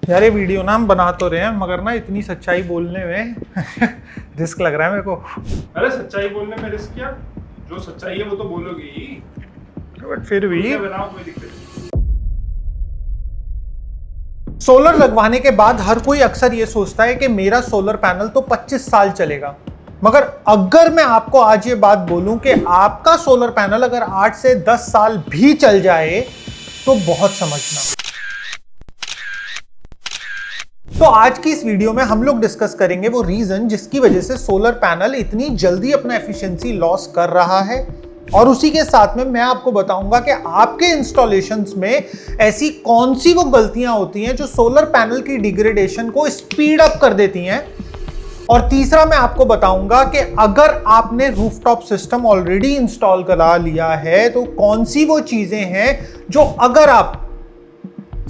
यार ये वीडियो ना हम बना तो रहे हैं मगर ना इतनी सच्चाई बोलने में रिस्क लग रहा है मेरे को। अरे सच्चाई बोलने में रिस्क क्या? जो सच्चाई है वो तो बोलोगे ही। बट फिर भी बनाओ, कोई दिक्कत नहीं। सोलर लगवाने के बाद हर कोई अक्सर ये सोचता है कि मेरा सोलर पैनल तो 25 साल चलेगा। मगर अगर मैं आपको आज ये बात बोलूं कि आपका सोलर पैनल अगर 8 से 10 साल भी चल जाए तो बहुत समझना। तो आज की इस वीडियो में हम लोग डिस्कस करेंगे वो रीजन जिसकी वजह से सोलर पैनल इतनी जल्दी अपना एफिशिएंसी लॉस कर रहा है, और उसी के साथ में मैं आपको बताऊंगा कि आपके इंस्टॉलेशंस में ऐसी कौन सी वो गलतियां होती हैं जो सोलर पैनल की डिग्रेडेशन को स्पीड अप कर देती हैं। और तीसरा मैं आपको बताऊंगा कि अगर आपने रूफटॉप सिस्टम ऑलरेडी इंस्टॉल करा लिया है तो कौन सी वो चीजें हैं जो अगर आप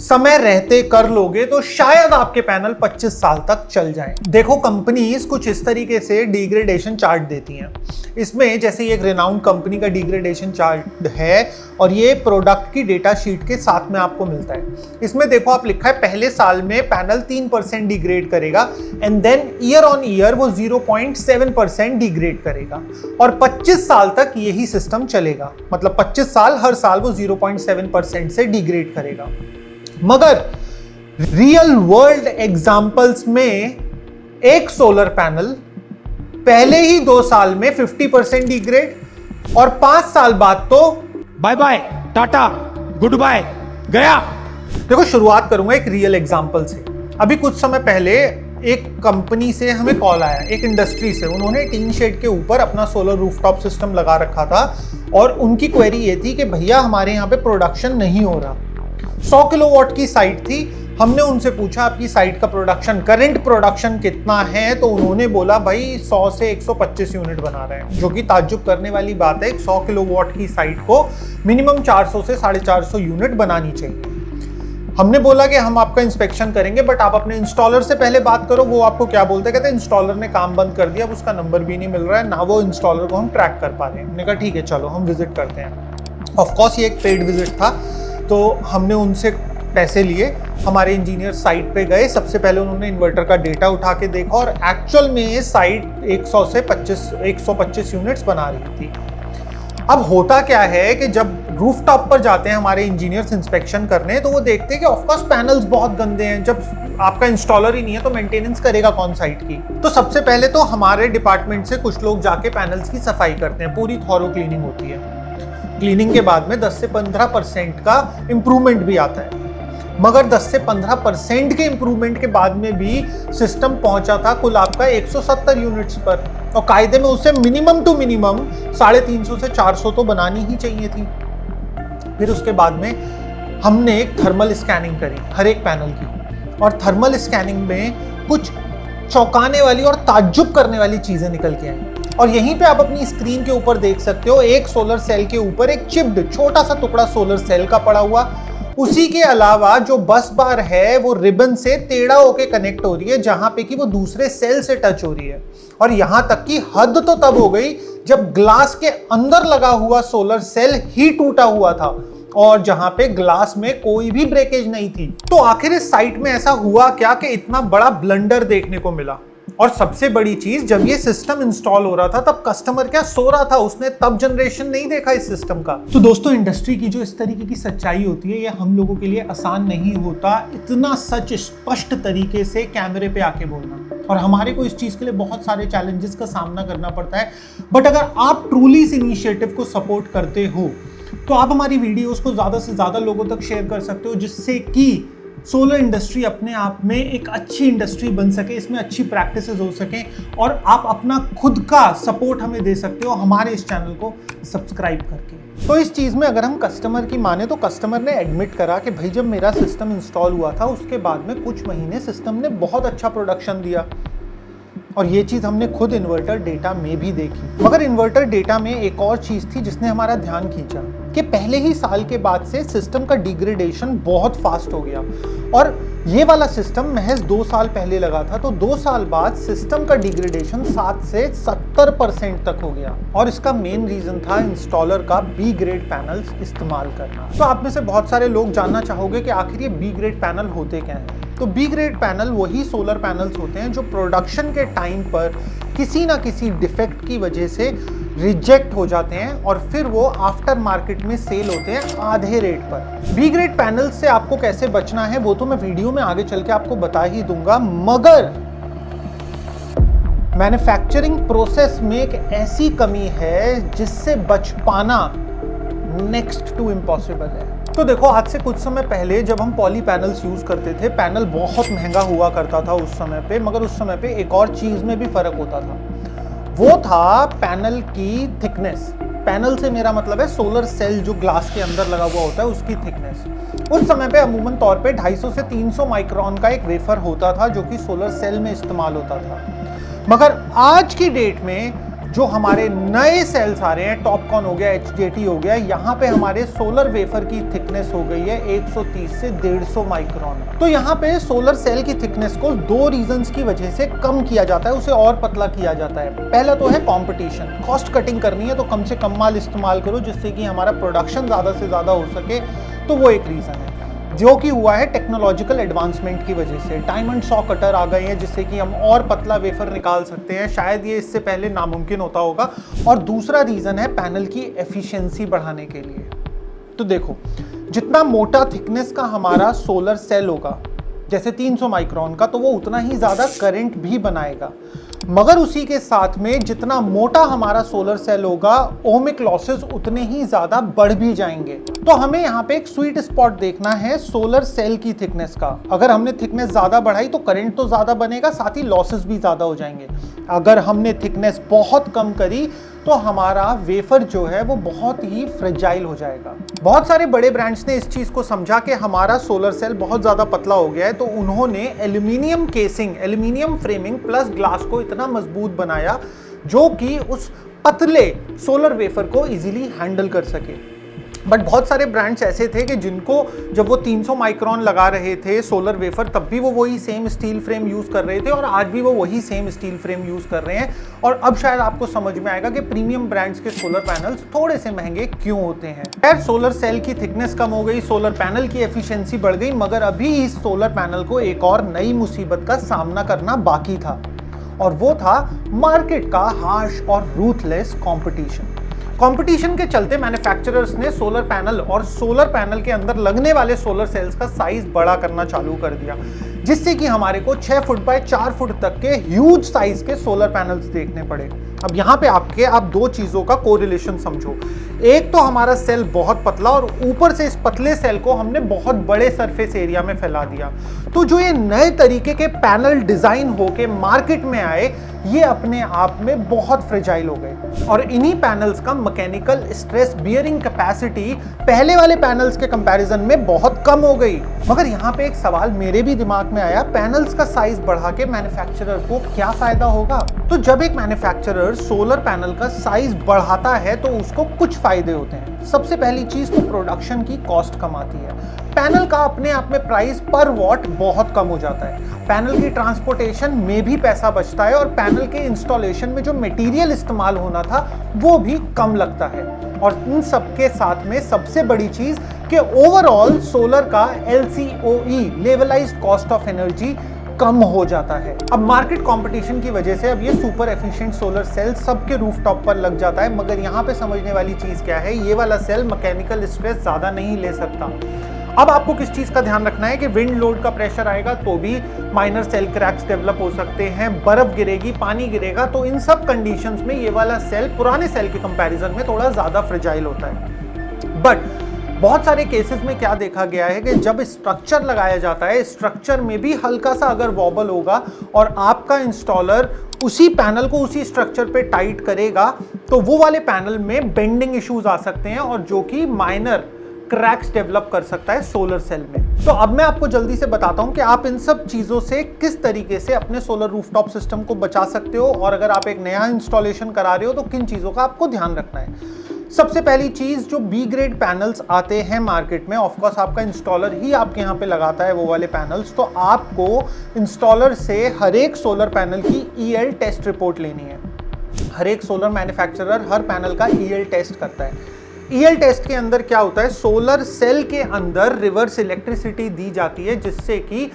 समय रहते कर लोगे तो शायद आपके पैनल 25 साल तक चल जाए। देखो, कंपनीज कुछ इस तरीके से डिग्रेडेशन चार्ट देती हैं। इसमें जैसे एक रेनाउंड कंपनी का डिग्रेडेशन चार्ट है और ये प्रोडक्ट की डेटा शीट के साथ में आपको मिलता है। इसमें देखो आप लिखा है पहले साल में पैनल 3% डिग्रेड करेगा and then year on year वो 0.7% डिग्रेड करेगा और 25 साल तक यही सिस्टम चलेगा। मतलब 25 साल हर साल वो 0.7% से डिग्रेड करेगा। मगर रियल वर्ल्ड एग्जांपल्स में एक सोलर पैनल पहले ही 2 साल में 50% डिग्रेड और 5 साल बाद तो bye bye tata good bye गया। देखो, शुरुआत करूंगा एक रियल एग्जांपल से। अभी कुछ समय पहले एक कंपनी से हमें कॉल आया, एक इंडस्ट्री से। उन्होंने टीन शेड के ऊपर अपना सोलर रूफटॉप सिस्टम लगा रखा था और उनकी क्वेरी ये थी कि भैया हमारे यहाँ पे प्रोडक्शन नहीं हो रहा। 100 किलोवाट की साइट थी। हमने उनसे पूछा आपकी साइट का प्रोडक्शन, करंट प्रोडक्शन कितना है? तो उन्होंने बोला भाई 100 से 125 यूनिट बना रहे हैं, जो कि ताज्जुब करने वाली बात है। 100 किलोवाट की साइट को मिनिमम 400 से 450 यूनिट बनानी चाहिए। हमने बोला कि हम आपका इंस्पेक्शन करेंगे बट आप अपने इंस्टॉलर से पहले बात करो। वो आपको क्या बोलते, कहते हैं इंस्टॉलर ने काम बंद कर दिया, अब उसका नंबर भी नहीं मिल रहा है, ना वो इंस्टॉलर को हम ट्रैक कर पा रहे हैं। हमने कहा ठीक है चलो हम विजिट करते हैं। ऑफकोर्स ये एक पेड विजिट था, तो हमने उनसे पैसे लिए। हमारे इंजीनियर साइट पे गए। सबसे पहले उन्होंने इन्वर्टर का डेटा उठा के देखा और एक्चुअल में ये साइट 100 से 125 यूनिट्स बना रही थी। अब होता क्या है कि जब रूफटॉप पर जाते हैं हमारे इंजीनियर्स इंस्पेक्शन करने, तो वो देखते हैं कि ऑफकोर्स पैनल्स बहुत गंदे हैं। जब आपका इंस्टॉलर ही नहीं है तो मेंटेनेंस करेगा कौन साइट की? तो सबसे पहले तो हमारे डिपार्टमेंट से कुछ लोग जाके पैनल्स की सफाई करते हैं, पूरी थॉरो क्लीनिंग होती है। क्लीनिंग के बाद में 10 से 15% का इंप्रूवमेंट भी आता है। मगर 10 से 15% के इंप्रूवमेंट के बाद में भी सिस्टम पहुंचा था कुल आपका 170 यूनिट्स पर, और कायदे में उसे मिनिमम टू मिनिमम 350 से 400 तो बनानी ही चाहिए थी। फिर उसके बाद में हमने एक थर्मल स्कैनिंग करी हर एक पैनल की, और थर्मल स्कैनिंग में कुछ चौंकाने वाली और ताज्जुब करने वाली चीजें निकल के आई। और यहीं पे आप अपनी स्क्रीन के ऊपर देख सकते हो, एक सोलर सेल के ऊपर एक चिप्ड छोटा सा टुकड़ा सोलर सेल का पड़ा हुआ। उसी के अलावा जो बस बार है वो रिबन से टेढ़ा होके कनेक्ट हो रही है, जहां पे कि वो दूसरे सेल से टच हो रही है। और यहां तक कि हद तो तब हो गई जब ग्लास के अंदर लगा हुआ सोलर सेल ही टूटा हुआ था और जहां पे ग्लास में कोई भी ब्रेकेज नहीं थी। तो आखिर इस साइट में ऐसा हुआ क्या कि इतना बड़ा ब्लंडर देखने को मिला? और सबसे बड़ी चीज, जब ये सिस्टम इंस्टॉल हो रहा था तब कस्टमर क्या सो रहा था, उसने तब जनरेशन नहीं देखा इस सिस्टम का। तो दोस्तों, इंडस्ट्री की जो इस तरीके की सच्चाई होती है ये हम लोगों के लिए आसान नहीं होता, इतना सच स्पष्ट तरीके से कैमरे पे आके बोलना। और हमारे को इस चीज के लिए बहुत सारे चैलेंजेस का सामना करना पड़ता है। बट अगर आप ट्रूली इस इनिशिएटिव को सपोर्ट करते हो तो आप हमारी वीडियोस को ज्यादा से ज्यादा लोगों तक शेयर कर सकते हो, जिससे कि सोलर इंडस्ट्री अपने आप में एक अच्छी इंडस्ट्री बन सके, इसमें अच्छी प्रैक्टिसेस हो सकें, और आप अपना खुद का सपोर्ट हमें दे सकते हो हमारे इस चैनल को सब्सक्राइब करके। तो इस चीज़ में अगर हम कस्टमर की माने तो कस्टमर ने एडमिट करा कि भाई जब मेरा सिस्टम इंस्टॉल हुआ था उसके बाद में कुछ महीने सिस्टम ने बहुत अच्छा प्रोडक्शन दिया, और ये चीज़ हमने खुद इन्वर्टर डेटा में भी देखी। मगर इन्वर्टर डेटा में एक और चीज़ थी जिसने हमारा ध्यान खींचा कि पहले ही साल के बाद से सिस्टम का डिग्रेडेशन बहुत फास्ट हो गया, और ये वाला सिस्टम महज 2 साल पहले लगा था, तो 2 साल बाद सिस्टम का डिग्रेडेशन 7 से 70% तक हो गया। और इसका मेन रीजन था इंस्टॉलर का बी ग्रेड पैनल्स इस्तेमाल करना। तो आप में से बहुत सारे लोग जानना चाहोगे कि आखिर ये बी ग्रेड पैनल होते क्या हैं। तो बी ग्रेड पैनल वही सोलर पैनल्स होते हैं जो प्रोडक्शन के टाइम पर किसी ना किसी डिफेक्ट की वजह से रिजेक्ट हो जाते हैं और फिर वो आफ्टर मार्केट में सेल होते हैं आधे रेट पर। बी ग्रेड पैनल से आपको कैसे बचना है वो तो मैं वीडियो में आगे चल के आपको बता ही दूंगा, मगर मैन्युफैक्चरिंग प्रोसेस में एक ऐसी कमी है जिससे बच पाना नेक्स्ट टू इम्पॉसिबल है। तो देखो, आज से कुछ समय पहले जब हम पॉली पैनल्स यूज करते थे, पैनल बहुत महंगा हुआ करता था उस समय पे, मगर उस समय पे एक और चीज में भी फर्क होता था, वो था पैनल की थिकनेस। पैनल से मेरा मतलब है सोलर सेल जो ग्लास के अंदर लगा हुआ होता है उसकी थिकनेस। उस समय पे अमूमन तौर पे 250 से 300 माइक्रोन का एक वेफर होता था जो कि सोलर सेल में इस्तेमाल होता था। मगर आज की डेट में जो हमारे नए सेल्स आ रहे हैं, टॉपकॉन हो गया, HJT हो गया, यहाँ पे हमारे सोलर वेफर की थिकनेस हो गई है 130 से 150 माइक्रोन। तो यहाँ पे सोलर सेल की थिकनेस को 2 रीजंस की वजह से कम किया जाता है, उसे और पतला किया जाता है। पहला तो है कंपटीशन, कॉस्ट कटिंग करनी है तो कम से कम माल इस्तेमाल करो जिससे कि हमारा प्रोडक्शन ज़्यादा से ज़्यादा हो सके, तो वो एक रीज़न है जो कि हुआ है टेक्नोलॉजिकल एडवांसमेंट की वजह से। डायमंड सॉ कटर आ गए हैं जिससे कि हम और पतला वेफर निकाल सकते हैं, शायद ये इससे पहले नामुमकिन होता होगा। और दूसरा रीज़न है पैनल की एफिशिएंसी बढ़ाने के लिए। तो देखो, जितना मोटा थिकनेस का हमारा सोलर सेल होगा, जैसे 300 माइक्रोन का, तो वो उतना ही ज़्यादा करंट भी बनाएगा, मगर उसी के साथ में जितना मोटा हमारा सोलर सेल होगा, ओमिक लॉसेस उतने ही ज़्यादा बढ़ भी जाएंगे। तो हमें यहाँ पे एक स्वीट स्पॉट देखना है सोलर सेल की थिकनेस का। अगर हमने थिकनेस ज़्यादा बढ़ाई तो करंट तो ज़्यादा बनेगा, साथ ही लॉसेस भी ज़्यादा हो जाएंगे। अगर हमने थिकनेस बहुत कम करी तो हमारा वेफर जो है वो बहुत ही फ्रेजाइल हो जाएगा। बहुत सारे बड़े ब्रांड्स ने इस चीज़ को समझा कि हमारा सोलर सेल बहुत ज़्यादा पतला हो गया है, तो उन्होंने aluminium casing, aluminium framing plus glass को इतना मजबूत बनाया जो कि उस पतले सोलर वेफर को इजीली हैंडल कर सके। बट बहुत सारे ब्रांड्स ऐसे थे कि जिनको जब वो 300 माइक्रोन लगा रहे थे सोलर वेफर, तब भी वो वही सेम स्टील फ्रेम यूज़ कर रहे थे और आज भी वो वही सेम स्टील फ्रेम यूज़ कर रहे हैं। और अब शायद आपको समझ में आएगा कि प्रीमियम ब्रांड्स के सोलर पैनल्स थोड़े से महंगे क्यों होते हैं। खैर, सोलर सेल की थिकनेस कम हो गई, सोलर पैनल की एफिशिएंसी बढ़ गई, मगर अभी इस सोलर पैनल को एक और नई मुसीबत का सामना करना बाकी था, और वो था मार्केट का हार्श और रूथलेस कॉम्पिटिशन। कंपटीशन के चलते मैन्युफैक्चरर्स ने सोलर पैनल और सोलर पैनल के अंदर लगने वाले सोलर सेल्स का साइज बड़ा करना चालू कर दिया, जिससे कि हमारे को 6 फुट बाय 4 फुट तक के ह्यूज साइज के सोलर पैनल्स देखने पड़े। अब यहाँ पे आप 2 चीज़ों का कोरिलेशन समझो। एक तो हमारा सेल बहुत पतला और ऊपर से इस पतले सेल को हमने बहुत बड़े सरफेस एरिया में फैला दिया। तो जो ये नए तरीके के पैनल डिज़ाइन होके मार्केट में आए, ये अपने आप में बहुत फ्रेजाइल हो गए और इन्हीं पैनल्स का मैकेनिकल स्ट्रेस बियरिंग कैपेसिटी पहले वाले पैनल्स के कंपैरिजन में बहुत कम हो गई। मगर यहाँ पे एक सवाल मेरे भी दिमाग में आया, पैनल्स का साइज बढ़ा के मैन्युफैक्चरर को क्या फायदा होगा? तो जब एक मैन्युफैक्चरर सोलर पैनल का साइज बढ़ाता है तो उसको कुछ फायदे होते हैं। सबसे पहली चीज तो प्रोडक्शन की कॉस्ट कम आती है। पैनल का अपने आप में प्राइस पर वॉट बहुत कम हो जाता है। पैनल की ट्रांसपोर्टेशन में भी पैसा बचता है और पैनल के इंस्टॉलेशन में जो मटेरियल इस्तेमाल होना था वो भी कम लगता है। और इन सब के साथ में सबसे बड़ी चीज कि ओवरऑल सोलर का LCOE, लेवलाइज्ड कॉस्ट ऑफ एनर्जी, कम हो जाता है। अब मार्केट कंपटीशन की वजह से अब ये सुपर एफिशिएंट सोलर सेल सबके रूफटॉप पर लग जाता है, मगर यहाँ पे समझने वाली चीज क्या है, ये वाला सेल मैकेनिकल स्ट्रेस ज्यादा नहीं ले सकता। अब आपको किस चीज का ध्यान रखना है कि विंड लोड का प्रेशर आएगा तो भी माइनर सेल क्रैक्स डेवलप हो सकते हैं, बर्फ गिरेगी, पानी गिरेगा, तो इन सब कंडीशंस में ये वाला सेल पुराने सेल के कंपैरिजन में थोड़ा ज्यादा फ्रेजाइल होता है। बट बहुत सारे केसेस में क्या देखा गया है कि जब स्ट्रक्चर लगाया जाता है, स्ट्रक्चर में भी हल्का सा अगर वॉबल होगा और आपका इंस्टॉलर उसी पैनल को उसी स्ट्रक्चर पे टाइट करेगा तो वो वाले पैनल में बेंडिंग इश्यूज आ सकते हैं और जो कि माइनर क्रैक्स डेवलप कर सकता है सोलर सेल में। तो अब मैं आपको जल्दी से बताता हूं कि आप इन सब चीजों से किस तरीके से अपने सोलर रूफटॉप सिस्टम को बचा सकते हो, और अगर आप एक नया इंस्टॉलेशन करा रहे हो तो किन चीजों का आपको ध्यान रखना है। सबसे पहली चीज, जो बी ग्रेड पैनल्स आते हैं मार्केट में, ऑफकोर्स आपका इंस्टॉलर ही आपके यहाँ पे लगाता है वो वाले पैनल्स, तो आपको इंस्टॉलर से हर एक सोलर पैनल की EL टेस्ट रिपोर्ट लेनी है। हर एक सोलर मैन्युफैक्चरर हर पैनल का EL टेस्ट करता है। ईएल टेस्ट के अंदर क्या होता है, सोलर सेल के अंदर रिवर्स इलेक्ट्रिसिटी दी जाती है जिससे कि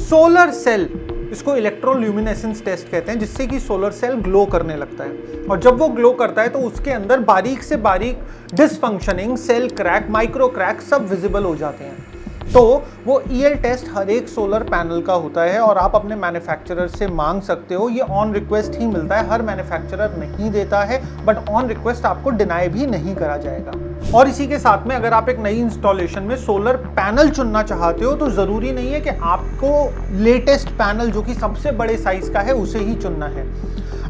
सोलर सेल, इसको इलेक्ट्रोल्यूमिनेसेंस टेस्ट कहते हैं, जिससे कि सोलर सेल ग्लो करने लगता है। और जब वो ग्लो करता है तो उसके अंदर बारीक से बारीक dysfunctioning, cell crack, micro crack सब विजिबल हो जाते हैं। तो वो ईएल टेस्ट हर एक सोलर पैनल का होता है और आप अपने मैन्युफैक्चरर से मांग सकते हो। ये ऑन रिक्वेस्ट ही मिलता है, हर मैन्युफैक्चरर नहीं देता है, बट ऑन रिक्वेस्ट आपको डिनाई भी नहीं करा जाएगा। और इसी के साथ में अगर आप एक नई इंस्टॉलेशन में सोलर पैनल चुनना चाहते हो तो ज़रूरी नहीं है कि आपको लेटेस्ट पैनल जो कि सबसे बड़े साइज का है उसे ही चुनना है।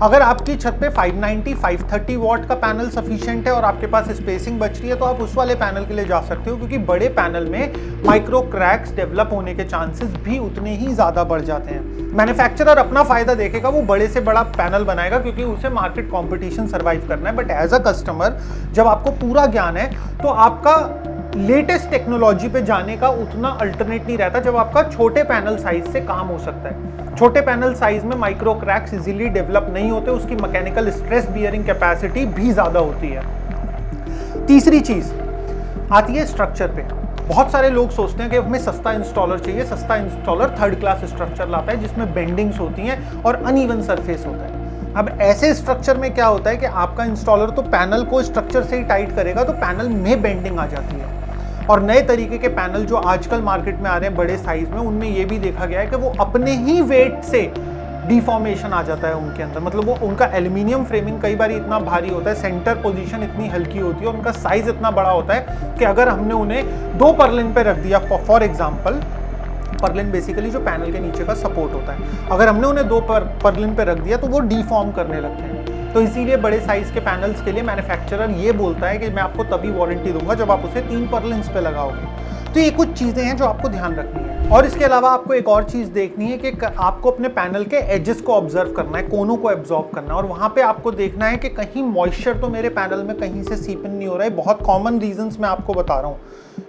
अगर आपकी छत पे 590, 530 वॉट का पैनल सफिशिएंट है और आपके पास स्पेसिंग बच रही है तो आप उस वाले पैनल के लिए जा सकते हो, क्योंकि बड़े पैनल में माइक्रो क्रैक्स डेवलप होने के चांसेस भी उतने ही ज़्यादा बढ़ जाते हैं। मैन्युफैक्चरर अपना फायदा देखेगा, वो बड़े से बड़ा पैनल बनाएगा क्योंकि उसे मार्केट कॉम्पिटिशन सर्वाइव करना है। बट एज अ कस्टमर जब आपको पूरा ज्ञान है तो आपका लेटेस्ट टेक्नोलॉजी पे जाने का उतना अल्टरनेट नहीं रहता जब आपका छोटे पैनल साइज से काम हो सकता है। छोटे पैनल साइज में माइक्रो क्रैक्स इजीली डेवलप नहीं होते, उसकी मैकेनिकल स्ट्रेस बियरिंग कैपेसिटी भी ज़्यादा होती है। तीसरी चीज़ आती है स्ट्रक्चर पे। बहुत सारे लोग सोचते हैं कि हमें सस्ता इंस्टॉलर चाहिए। सस्ता इंस्टॉलर थर्ड क्लास स्ट्रक्चर लाता है जिसमें बेंडिंग्स होती हैं और अनइवन सरफेस होता है। अब ऐसे स्ट्रक्चर में क्या होता है कि आपका इंस्टॉलर तो पैनल को स्ट्रक्चर से ही टाइट करेगा तो पैनल में बेंडिंग आ जाती है। और नए तरीके के पैनल जो आजकल मार्केट में आ रहे हैं बड़े साइज में, उनमें ये भी देखा गया है कि वो अपने ही वेट से डिफॉर्मेशन आ जाता है उनके अंदर। मतलब वो उनका एल्यूमिनियम फ्रेमिंग कई बार इतना भारी होता है, सेंटर पोजीशन इतनी हल्की होती है, उनका साइज इतना बड़ा होता है कि अगर हमने उन्हें 2 पर्लिन पे रख दिया, फॉर एग्जाम्पल, पर्लिन बेसिकली जो पैनल के नीचे का सपोर्ट होता है, अगर हमने उन्हें 2 पर्लिन पे रख दिया तो वो डिफॉर्म करने लगते हैं। तो इसीलिए बड़े साइज के पैनल्स के लिए मैन्युफैक्चरर ये बोलता है कि मैं आपको तभी वारंटी दूंगा जब आप उसे 3 पर्लिन्स पे लगाओगे। तो ये कुछ चीज़ें हैं जो आपको ध्यान रखनी है। और इसके अलावा आपको एक और चीज़ देखनी है कि आपको अपने पैनल के एजेस को ऑब्जर्व करना है, कोनों को एब्जॉर्ब करना है, और वहाँ पे आपको देखना है कि कहीं मॉइस्चर तो मेरे पैनल में कहीं से सीप इन नहीं हो रहा है। बहुत कॉमन रीजंस मैं आपको बता रहा हूँ।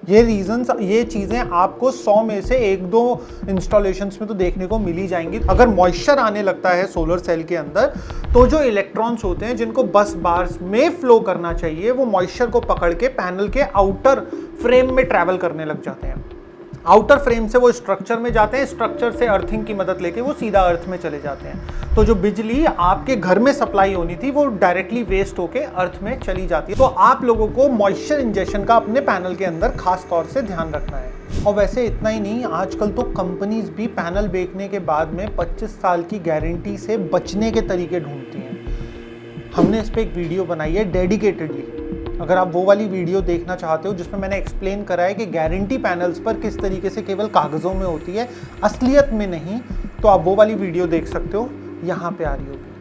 ये चीज़ें आपको 100 में से 1-2 इंस्टॉलेशंस में तो देखने को मिल ही जाएंगी। अगर मॉइस्चर आने लगता है सोलर सेल के अंदर तो जो इलेक्ट्रॉन्स होते हैं जिनको बस बार्स में फ्लो करना चाहिए, वो मॉइस्चर को पकड़ के पैनल के आउटर फ्रेम में ट्रैवल करने लग जाते हैं। आउटर फ्रेम से वो स्ट्रक्चर में जाते हैं, स्ट्रक्चर से अर्थिंग की मदद लेके वो सीधा अर्थ में चले जाते हैं। तो जो बिजली आपके घर में सप्लाई होनी थी वो डायरेक्टली वेस्ट होके अर्थ में चली जाती है। तो आप लोगों को मॉइस्चर इंजेक्शन का अपने पैनल के अंदर खास तौर से ध्यान रखना है। और वैसे इतना ही नहीं, आजकल तो कंपनीज भी पैनल बेचने के बाद में 25 साल की गारंटी से बचने के तरीके ढूंढती हैं। हमने इस पर एक वीडियो बनाई है डेडिकेटेडली। अगर आप वो वाली वीडियो देखना चाहते हो जिसमें मैंने एक्सप्लेन करा है कि गारंटी पैनल्स पर किस तरीके से केवल कागज़ों में होती है, असलियत में नहीं, तो आप वो वाली वीडियो देख सकते हो, यहाँ पे आ रही होगी।